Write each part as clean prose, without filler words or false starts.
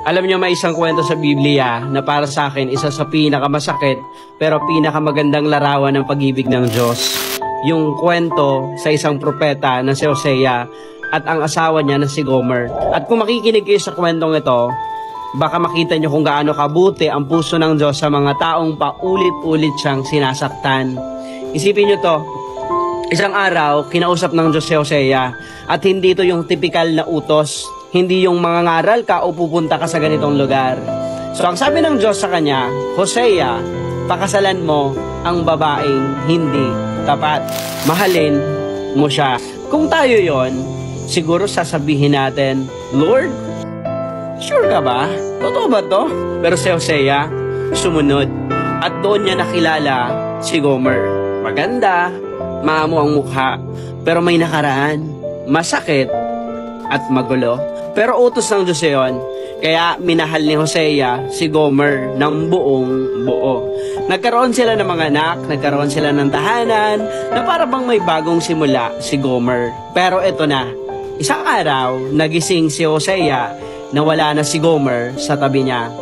Alam niyo, may isang kwento sa Biblia na para sa akin isa sa pinakamasakit pero pinakamagandang larawan ng pag-ibig ng Diyos. Yung kwento sa isang propeta na si Hosea at ang asawa niya na si Gomer. At kung makikinig kayo sa kwentong ito, baka makita niyo kung gaano kabuti ang puso ng Diyos sa mga taong paulit-ulit siyang sinasaktan. Isipin niyo to, isang araw, kinausap ng Diyos si Hosea at hindi ito yung typical na utos. Hindi yung mangangaral ka o pupunta ka sa ganitong lugar. So ang sabi ng Diyos sa kanya, Hosea, pakasalan mo ang babaeng hindi tapat. Mahalin mo siya. Kung tayo yon, siguro sasabihin natin, Lord, sure ka ba? Totoo ba to? Pero si Hosea, sumunod. At doon niya nakilala si Gomer. Maganda, maamo ang mukha, pero may nakaraan, masakit, at magulo. Pero utos ng Diyos yun, kaya minahal ni Hosea si Gomer ng buong buo. Nagkaroon sila ng mga anak, nagkaroon sila ng tahanan, na para bang may bagong simula si Gomer. Pero eto na, isang araw, nagising si Hosea na wala na si Gomer sa tabi niya.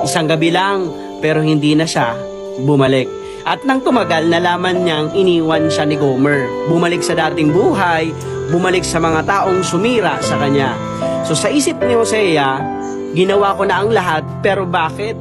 Isang gabi lang, pero hindi na siya bumalik. At nang tumagal, nalaman niyang iniwan siya ni Gomer. Bumalik sa dating buhay, bumalik sa mga taong sumira sa kanya. So sa isip ni Hosea, ginawa ko na ang lahat, pero bakit?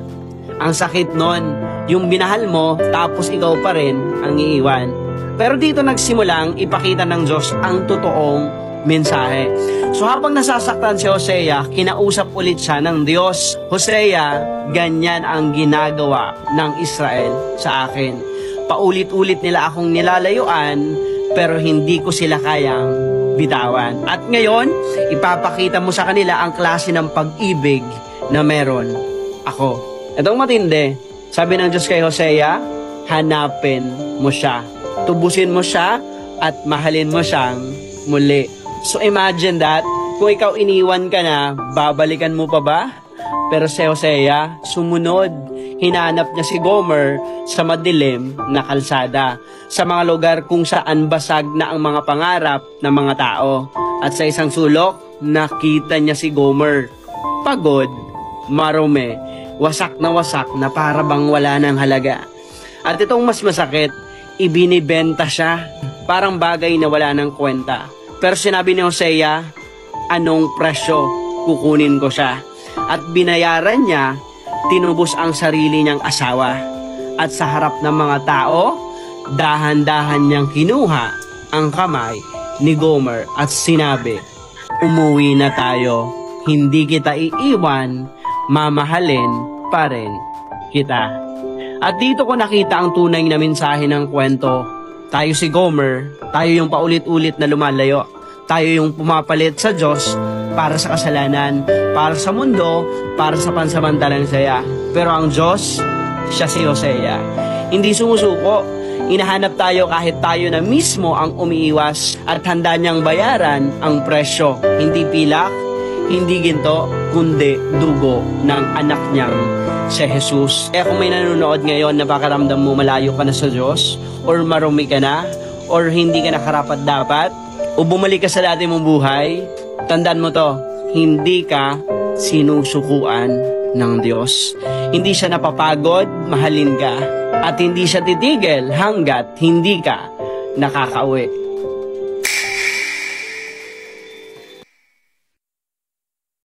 Ang sakit nun, yung binahal mo, tapos ikaw pa rin ang iiwan. Pero dito nagsimulang ipakita ng Diyos ang totoong mensahe. So habang nasasaktan si Hosea, kinausap ulit siya ng Diyos. Hosea, ganyan ang ginagawa ng Israel sa akin. Paulit-ulit nila akong nilalayuan, pero hindi ko sila kayang bitawan. At ngayon, ipapakita mo sa kanila ang klase ng pag-ibig na meron ako. Itong matindi, sabi ng Diyos kay Hosea, hanapin mo siya. Tubusin mo siya at mahalin mo siyang muli. So imagine that, kung ikaw iniwan ka na, babalikan mo pa ba? Pero si Hosea, sumunod. Hinanap niya si Gomer sa madilim na kalsada, sa mga lugar kung saan basag na ang mga pangarap ng mga tao. At sa isang sulok, nakita niya si Gomer. Pagod, marumi, wasak na para bang wala ng halaga. At itong mas masakit, ibinibenta siya, parang bagay na wala ng kwenta. Pero sinabi ni Hosea, anong presyo kukunin ko siya? At binayaran niya, tinubos ang sarili niyang asawa. At sa harap ng mga tao, dahan-dahan niyang kinuha ang kamay ni Gomer at sinabi, umuwi na tayo, hindi kita iiwan, mamahalin pa rin kita. At dito ko nakita ang tunay na mensahe ng kwento. Tayo si Gomer, tayo yung paulit-ulit na lumalayo. Tayo yung pumapalit sa Diyos para sa kasalanan, para sa mundo, para sa pansamantalang saya. Pero ang Diyos, siya si Hosea. Hindi sumusuko. Inahanap tayo kahit tayo na mismo ang umiiwas at handa niyang bayaran ang presyo. Hindi pilak, hindi ginto, kundi dugo ng anak niyang si Jesus. Kaya kung may nanonood ngayon na pakaramdam mo malayo ka na sa Diyos, or marumi ka na, or hindi ka na karapat-dapat, o bumalik ka sa dati mong buhay, tandaan mo to, hindi ka sinusukuan ng Diyos. Hindi siya napapagod, mahalin ka, at hindi siya titigil hanggat hindi ka nakakauwi.